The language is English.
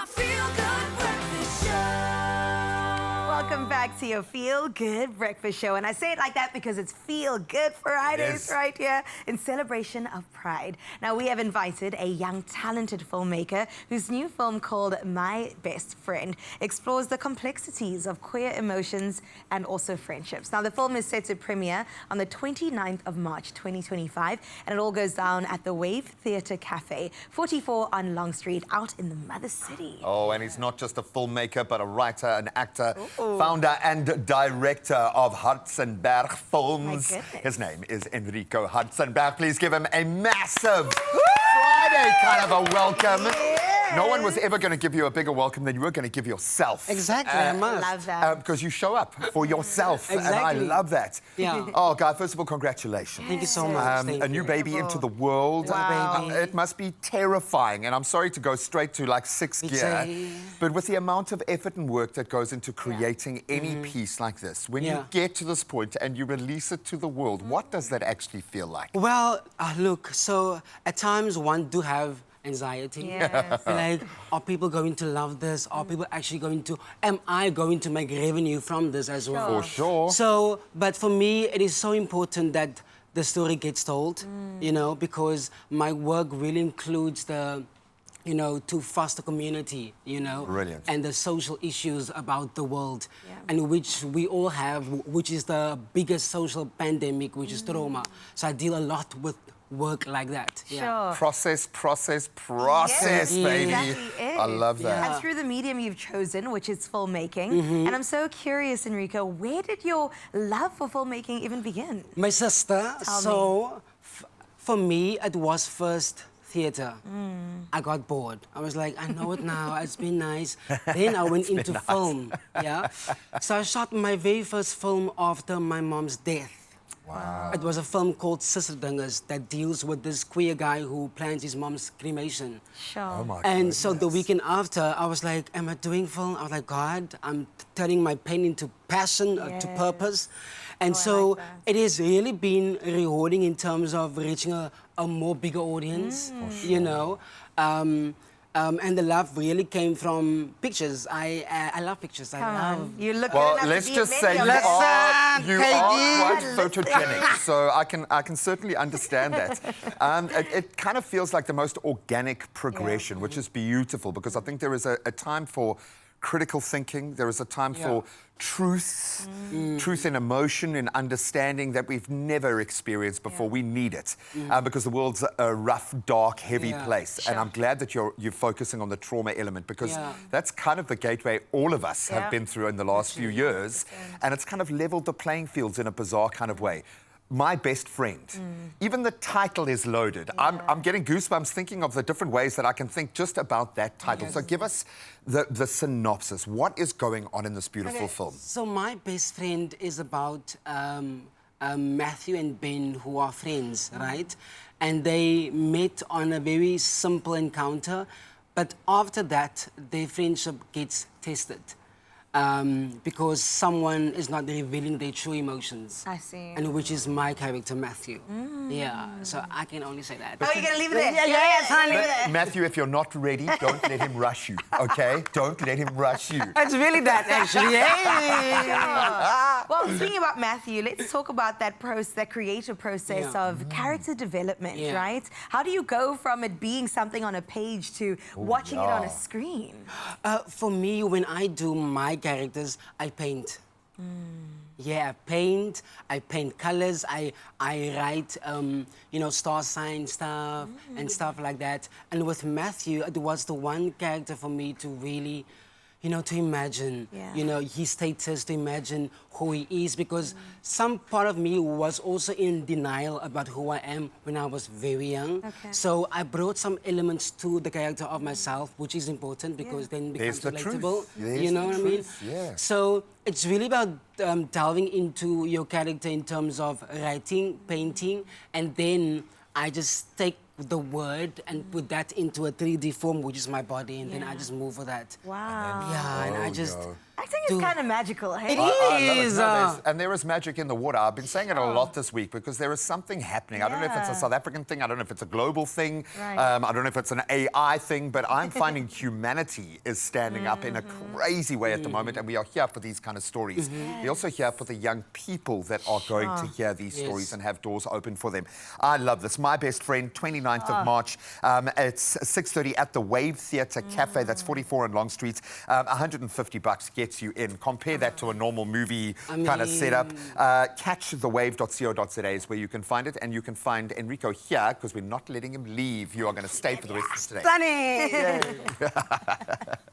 my feel-good breakfast show. Welcome back to your Feel Good Breakfast Show. And I say it like that because it's Feel Good Fridays right here in celebration of Pride. Now, we have invited a young, talented filmmaker whose new film called My Best Friend explores the complexities of queer emotions and also friendships. Now, the film is set to premiere on the 29th of March, 2025, and it all goes down at the Wave Theatre Cafe, 44 on Long Street, out in the Mother City. Oh, and he's not just a filmmaker, but a writer, an actor, founder and director of Hartzenberg Films. His name is Enrico Hartzenberg. Please give him a massive Friday kind of a welcome. No one was ever going to give you a bigger welcome than you were going to give yourself. Exactly, I must. Love that. Because you show up for yourself, Exactly. and I love that. Yeah. Oh, God, first of all, congratulations. Thank you so much. A new baby into the world. Wow. It must be terrifying, and I'm sorry to go straight to like sixth gear, but with the amount of effort and work that goes into creating any piece like this, when you get to this point and you release it to the world, what does that actually feel like? Well, look, so at times one do have anxiety. Yes. Like, are people going to love this? Are people actually going to, am I going to make revenue from this as well? For sure. So, but for me, it is so important that the story gets told, you know, because my work really includes the, you know, to foster community, you know. Brilliant. And the social issues about the world, and which we all have, which is the biggest social pandemic, which is trauma. So I deal a lot with work like that. Sure. Process, Yes, baby. exactly is. I love that. And through the medium you've chosen, which is filmmaking, and I'm so curious, Enrico, where did your love for filmmaking even begin? My sister, Tell for me, it was first theatre. I got bored. I was like, I know it now, it's been nice. Then I went into film, So I shot my very first film after my mom's death. Wow. It was a film called Sister Dingers that deals with this queer guy who plans his mom's cremation. Sure. Oh my And so the weekend after, I was like, am I doing film? I was like, God, I'm turning my pain into passion, to purpose. And so it has really been rewarding in terms of reaching a more bigger audience, you know. And the love really came from pictures. I love pictures. You look Well, good enough let's to be just in say many you of them. are quite photogenic, so I can certainly understand that. It kind of feels like the most organic progression, which is beautiful, because I think there is a time for critical thinking, there is a time for truth, truth in emotion and understanding that we've never experienced before. We need it because the world's a rough, dark, heavy place. And I'm glad that you're focusing on the trauma element, because that's kind of the gateway all of us have been through in the last few years. And it's kind of leveled the playing fields in a bizarre kind of way. My Best Friend. Even the title is loaded. I'm getting goosebumps thinking of the different ways that I can think just about that title. So give us the synopsis. What is going on in this beautiful film? So My Best Friend is about Matthew and Ben, who are friends, right? And they met on a very simple encounter, but after that, their friendship gets tested. Because someone is not revealing their true emotions. I see. And which is my character, Matthew. Yeah, so I can only say that. Oh, you're going to leave it there? Yes, leave it there. Matthew, if you're not ready, don't let him rush you, okay? Don't let him rush you. It's really that, actually. Well, speaking about Matthew, let's talk about that creative process of character development, right? How do you go from it being something on a page to watching it on a screen? For me, when I do my characters, I paint. Yeah, I paint colors, I write, you know, star sign stuff and stuff like that. And with Matthew, it was the one character for me to really, you know, to imagine, you know, his status, to imagine who he is, because some part of me was also in denial about who I am when I was very young. So I brought some elements to the character of myself, which is important, because then it becomes relatable. You know what I mean? So it's really about delving into your character in terms of writing, painting, and then I just take the word and put that into a 3D form, which is my body, and then I just move for that. Wow. Yeah, and I just. Acting is kind of magical, hey? It I love it. is. No, and there is magic in the water. I've been saying it a lot this week because there is something happening. I don't know if it's a Yeah. South African thing. I don't know if it's a global thing. Right. I don't know if it's an AI thing. But I'm finding humanity is standing up in a crazy way at the moment. And we are here for these kind of stories. We're also here for the young people that are going to hear these stories and have doors open for them. I love this. My Best Friend, 29th of March. It's 6:30 at the Wave Theatre Cafe. That's 44 on Long Street. $150 gets you in. Compare that to a normal movie kind of setup. Catchthewave.co.za is where you can find it. And you can find Enrico here because we're not letting him leave. You are going to stay for the rest of today. Stunning!